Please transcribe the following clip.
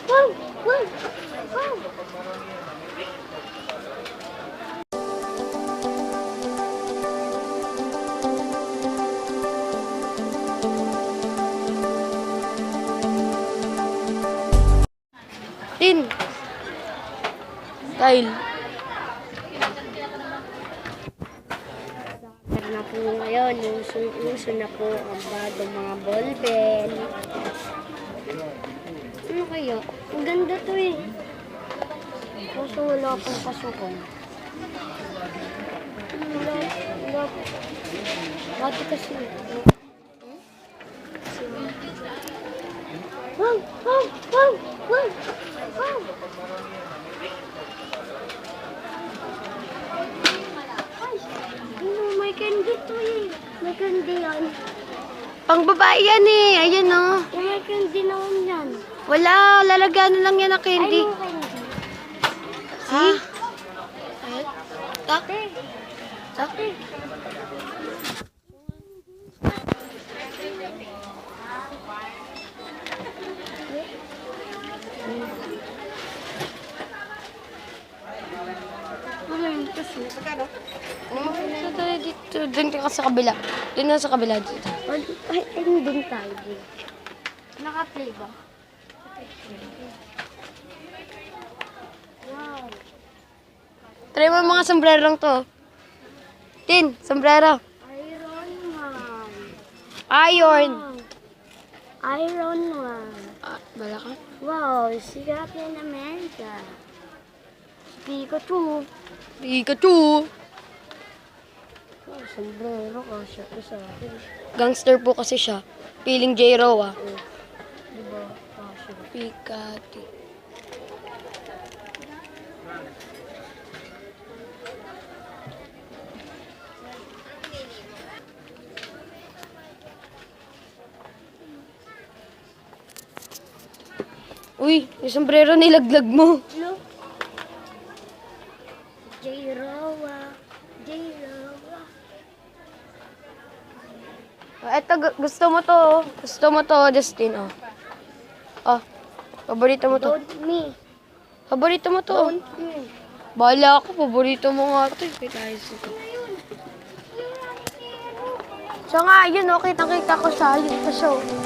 Wow! Wow! Wow! Tin. Style. Meron na po ngayon, uso na po ang bagong mga ballpen. Ano kaya? Ang ganda to eh. Kaso wala pong pasukan. Wala. Bakit kasi? Wow! Wow! Wow! Wow! Wow! Ay! Ano, may candy to eh. May candy yan. Pang babae yan eh. Ayan oh. May candy naman yan. Wala. Lalagyan lang yan ng candy. Ay, no candy. See? Ayan. Tak. Ate. Ano yung kasi? So, tayo dito. Doon ka sa kabila. Doon na sa kabila dito. Ay, din tayo. Naka-play ba? Wow. Try mo mga sombrerong to. Tin, sombrero. Iron Man. Iron. Iron Man. Ah, bala ka? Wow, sikat na in Amerika. Pikachu. Pikachu. Oh, sombrero kasi sa akin. Gangster po kasi siya. Feeling J-Ro ah. Diba? Kasi. Pikachu. Uy, yung sombrero nilaglag mo. Look. J-Rowa. J-Rowa. Eto, gusto mo to. Oh. Gusto mo to, Justin. Oh. Oh, paborito mo to. Don't me. Paborito mo to. Oh. Don't me. Bahala ako, paborito mo nga to. Wait, ayos ito. Siya nga, yun, oh. Kitang-kita ko siya. Yun pa siya. Oh.